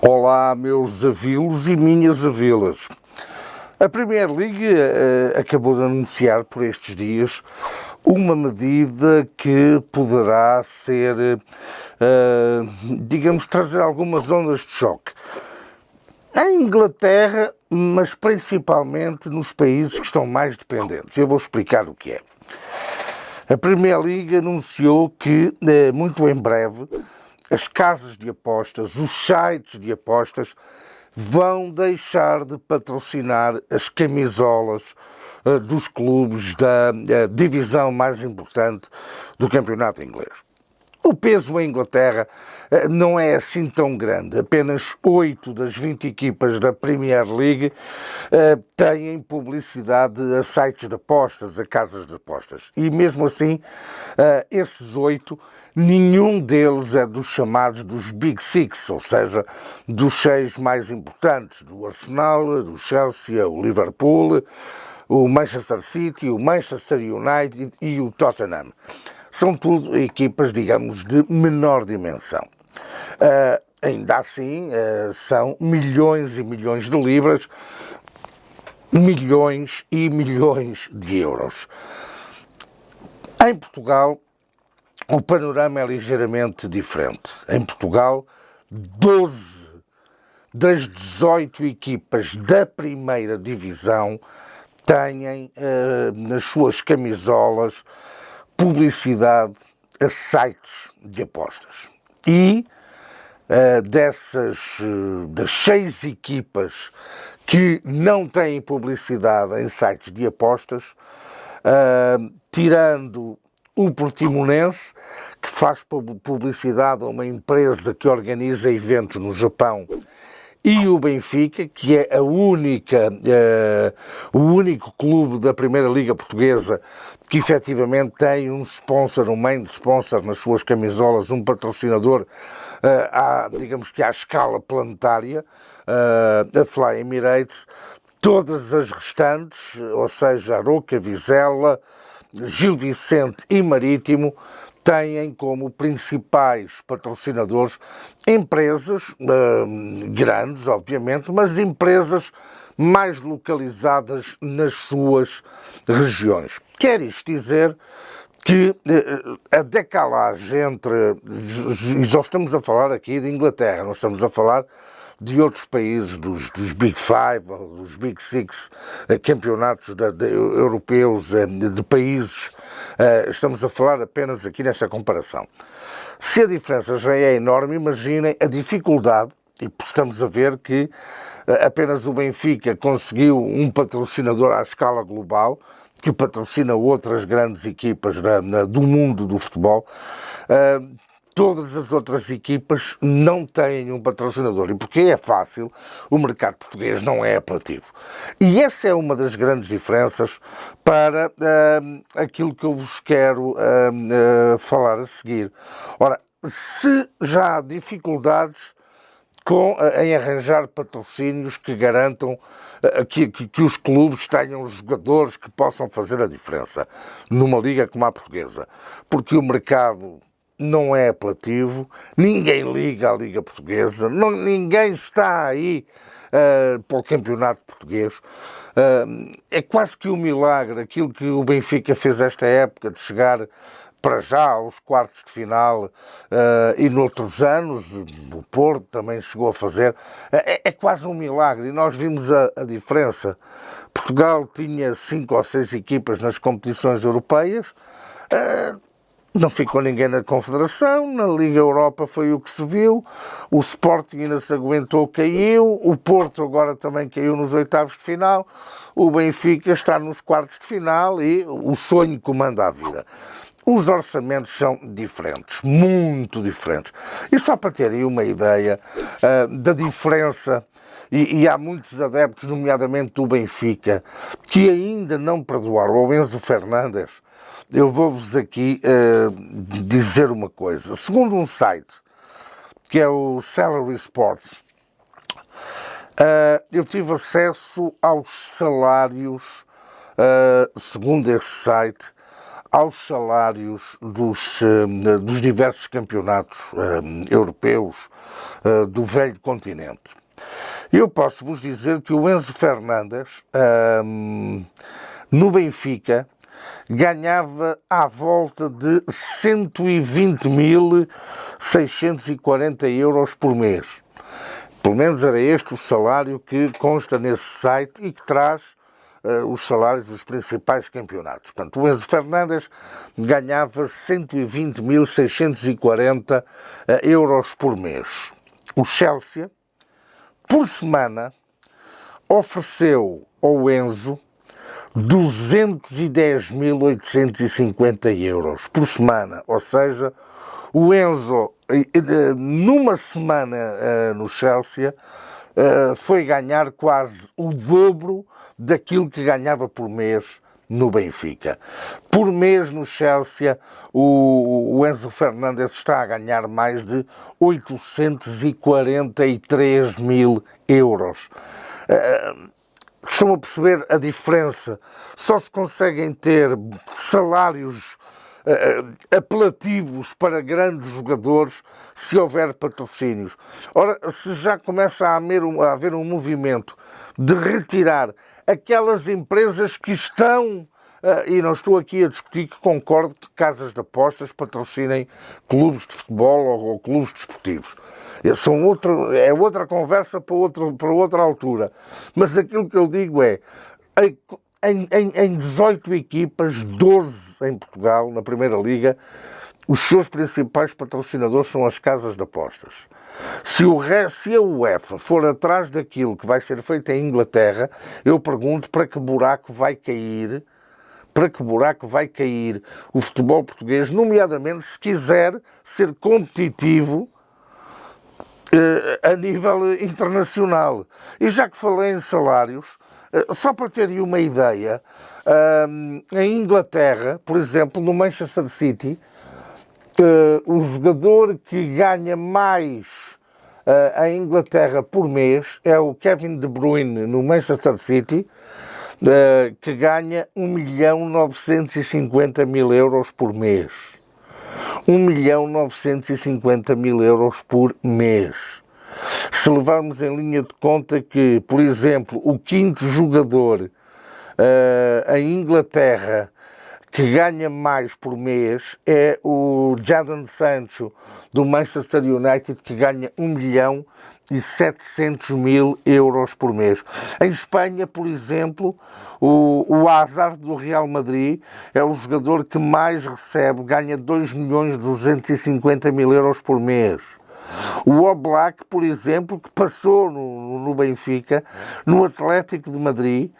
Olá, meus avilos e minhas avilas. A Premier League acabou de anunciar por estes dias uma medida que poderá ser, digamos, trazer algumas ondas de choque. Em Inglaterra, mas principalmente nos países que estão mais dependentes. Eu vou explicar o que é. A Premier League anunciou que, muito em breve, as casas de apostas, os sites de apostas, vão deixar de patrocinar as camisolas dos clubes da divisão mais importante do campeonato inglês. O peso em Inglaterra não é assim tão grande. Apenas 8 das 20 equipas da Premier League têm publicidade a sites de apostas, a casas de apostas. E mesmo assim, esses 8, nenhum deles é dos chamados dos Big Six, ou seja, dos 6 mais importantes, do Arsenal, do Chelsea, o Liverpool, o Manchester City, o Manchester United e o Tottenham. São tudo equipas, digamos, de menor dimensão. Ainda assim, são milhões e milhões de libras, milhões e milhões de euros. Em Portugal, o panorama é ligeiramente diferente. Em Portugal, 12 das 18 equipas da primeira divisão têm nas suas camisolas publicidade a sites de apostas. E das 6 equipas que não têm publicidade em sites de apostas, tirando o Portimonense, que faz publicidade a uma empresa que organiza eventos no Japão, e o Benfica, que é o único clube da Primeira Liga Portuguesa que efetivamente tem um sponsor, um main sponsor nas suas camisolas, um patrocinador, digamos que à escala planetária, a Fly Emirates. Todas as restantes, ou seja, Aroca, Vizela, Gil Vicente e Marítimo, têm como principais patrocinadores empresas grandes, obviamente, mas empresas mais localizadas nas suas regiões. Quer isto dizer que a decalagem entre, e só estamos a falar aqui de Inglaterra, não estamos a falar de outros países, dos Big Five, dos Big Six, campeonatos europeus de países, estamos a falar apenas aqui nesta comparação. Se a diferença já é enorme, imaginem a dificuldade, e estamos a ver que apenas o Benfica conseguiu um patrocinador à escala global, que patrocina outras grandes equipas do mundo do futebol. Todas as outras equipas não têm um patrocinador. E porque é fácil, o mercado português não é apelativo. E essa é uma das grandes diferenças para aquilo que eu vos quero falar a seguir. Ora, se já há dificuldades em arranjar patrocínios que garantam que os clubes tenham jogadores que possam fazer a diferença numa liga como a portuguesa, porque o mercado não é apelativo, ninguém liga à Liga Portuguesa, ninguém está aí para o campeonato português. É quase que um milagre aquilo que o Benfica fez esta época de chegar para já aos quartos de final e noutros anos, o Porto também chegou a fazer, é quase um milagre e nós vimos a diferença. Portugal tinha 5 ou 6 equipas nas competições europeias, não ficou ninguém na Confederação, na Liga Europa foi o que se viu, o Sporting ainda se aguentou, caiu, o Porto agora também caiu nos oitavos de final, o Benfica está nos quartos de final e o sonho comanda a vida. Os orçamentos são diferentes, muito diferentes. E só para terem uma ideia da diferença, e há muitos adeptos, nomeadamente do Benfica, que ainda não perdoaram ao Enzo Fernandes. Eu vou-vos aqui dizer uma coisa. Segundo um site, que é o Salary Sports, eu tive acesso aos salários, segundo esse site, aos salários dos diversos campeonatos europeus do velho continente. Eu posso vos dizer que o Enzo Fernandes, no Benfica, ganhava à volta de 120.640 euros por mês. Pelo menos era este o salário que consta nesse site e que traz os salários dos principais campeonatos. Portanto, o Enzo Fernandes ganhava 120.640 euros por mês. O Chelsea, por semana, ofereceu ao Enzo 210.850 euros por semana. Ou seja, o Enzo, numa semana no Chelsea, foi ganhar quase o dobro daquilo que ganhava por mês no Benfica. Por mês no Chelsea, o Enzo Fernandes está a ganhar mais de 843 mil euros. Estão a perceber a diferença? Só se conseguem ter salários apelativos para grandes jogadores se houver patrocínios. Ora, se já começa a haver um movimento de retirar aquelas empresas que estão, e não estou aqui a discutir que concordo que casas de apostas patrocinem clubes de futebol ou clubes desportivos. É outra conversa para outra altura. Mas aquilo que eu digo é, em 18 equipas, 12 em Portugal, na Primeira Liga, os seus principais patrocinadores são as casas de apostas. Se a UEFA for atrás daquilo que vai ser feito em Inglaterra, eu pergunto para que buraco vai cair o futebol português, nomeadamente se quiser ser competitivo a nível internacional. E já que falei em salários, só para terem uma ideia, em Inglaterra, por exemplo, no Manchester City, o jogador que ganha mais em Inglaterra por mês é o Kevin De Bruyne no Manchester City, que ganha 1.950.000 euros por mês. 1.950.000 euros por mês. Se levarmos em linha de conta que, por exemplo, o quinto jogador em Inglaterra que ganha mais por mês é o Jadon Sancho do Manchester United, que ganha 1.700.000 euros por mês. Em Espanha, por exemplo, o Hazard do Real Madrid é o jogador que mais recebe, ganha 2.250.000 euros por mês. O Oblak, por exemplo, que passou no Benfica, no Atlético de Madrid,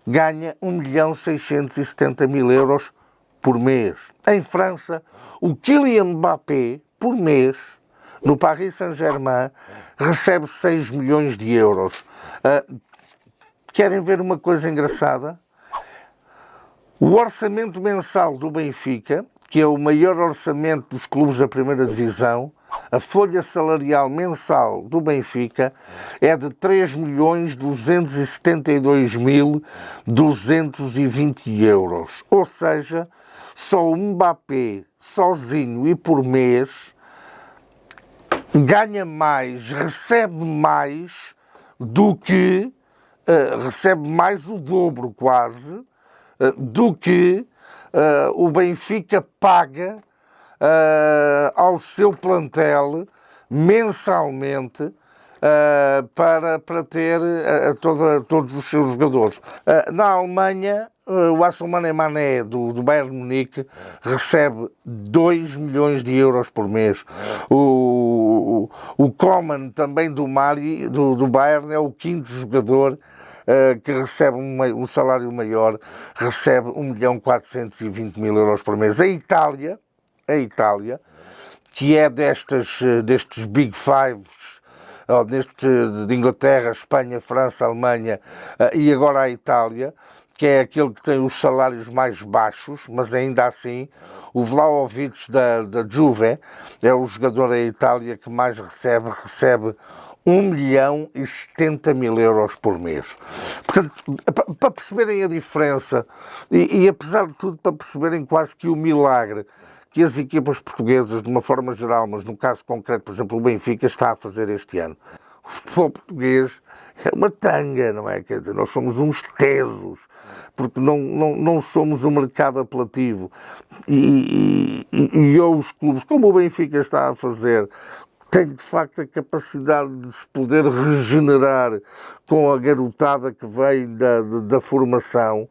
ganha 1.670.000 euros por mês. Em França, o Kylian Mbappé, por mês, no Paris Saint-Germain, recebe 6 milhões de euros. Querem ver uma coisa engraçada? O orçamento mensal do Benfica, que é o maior orçamento dos clubes da primeira divisão, a folha salarial mensal do Benfica é de 3.272.220 euros. Ou seja, só o Mbappé, sozinho e por mês, ganha mais, recebe mais do que, recebe mais o dobro quase, do que o Benfica paga ao seu plantel mensalmente para ter todos os seus jogadores. Na Alemanha, o Assoumane Mané do Bayern Munique recebe 2 milhões de euros por mês. O Coman, também do Bayern, é o quinto jogador que recebe um salário maior, recebe 1.420.000 euros por mês. A Itália, que é destes Big Fives, de Inglaterra, Espanha, França, Alemanha e agora a Itália, que é aquele que tem os salários mais baixos, mas ainda assim o Vlahovic da Juve é o jogador da Itália que mais recebe 1.070.000 € por mês. Portanto, para perceberem a diferença, e apesar de tudo, para perceberem quase que o milagre que as equipas portuguesas, de uma forma geral, mas no caso concreto, por exemplo, o Benfica, está a fazer este ano. O futebol português é uma tanga, não é? Quer dizer, nós somos uns tesos, porque não somos um mercado apelativo. E os clubes, como o Benfica está a fazer, têm de facto a capacidade de se poder regenerar com a garotada que vem da formação.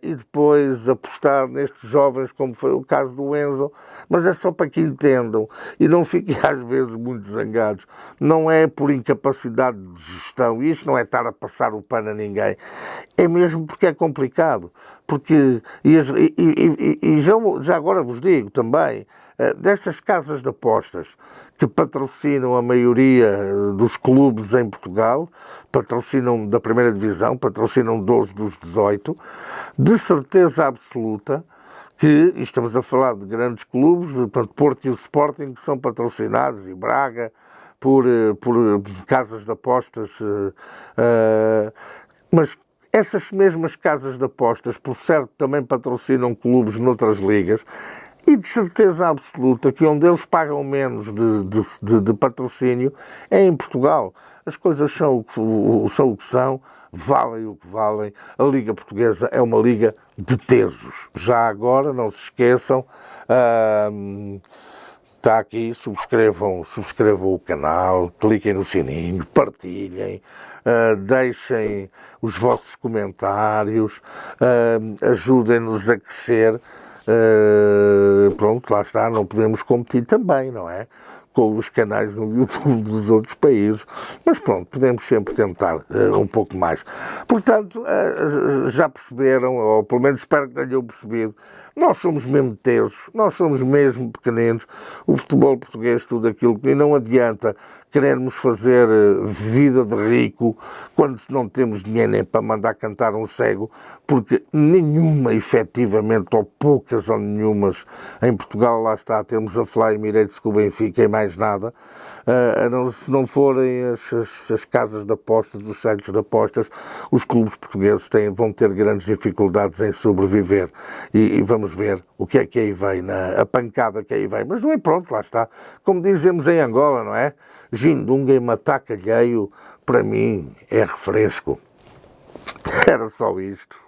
E depois apostar nestes jovens, como foi o caso do Enzo, mas é só para que entendam e não fiquem às vezes muito zangados. Não é por incapacidade de gestão, e isto não é estar a passar o pano a ninguém, é mesmo porque é complicado. Porque, já agora vos digo também, destas casas de apostas que patrocinam a maioria dos clubes em Portugal, patrocinam da primeira divisão, patrocinam 12 dos 18, de certeza absoluta que, e estamos a falar de grandes clubes, portanto, Porto e o Sporting, que são patrocinados, e Braga, por casas de apostas, mas essas mesmas casas de apostas, por certo, também patrocinam clubes noutras ligas, e de certeza absoluta que onde eles pagam menos de patrocínio é em Portugal. As coisas são o que são, valem o que valem. A Liga Portuguesa é uma liga de tesos. Já agora, não se esqueçam, está aqui, subscrevam o canal, cliquem no sininho, partilhem, deixem os vossos comentários, ajudem-nos a crescer. Pronto, lá está, não podemos competir também, não é? Com os canais no YouTube dos outros países, mas pronto, podemos sempre tentar um pouco mais. Portanto, já perceberam, ou pelo menos espero que tenham percebido, nós somos mesmo tesos, nós somos mesmo pequeninos, o futebol português, tudo aquilo que não adianta querermos fazer vida de rico quando não temos dinheiro nem para mandar cantar um cego, porque nenhuma, efetivamente, ou poucas ou nenhumas, em Portugal, lá está, temos a Fly Emirates com o Benfica e mais nada, se não forem as casas de apostas, os sites de apostas, os clubes portugueses vão ter grandes dificuldades em sobreviver, e vamos ver o que é que aí vem, a pancada que aí vem, mas não é, pronto, lá está, como dizemos em Angola, não é? Gindunga e mataca alheio, para mim, é refresco. Era só isto.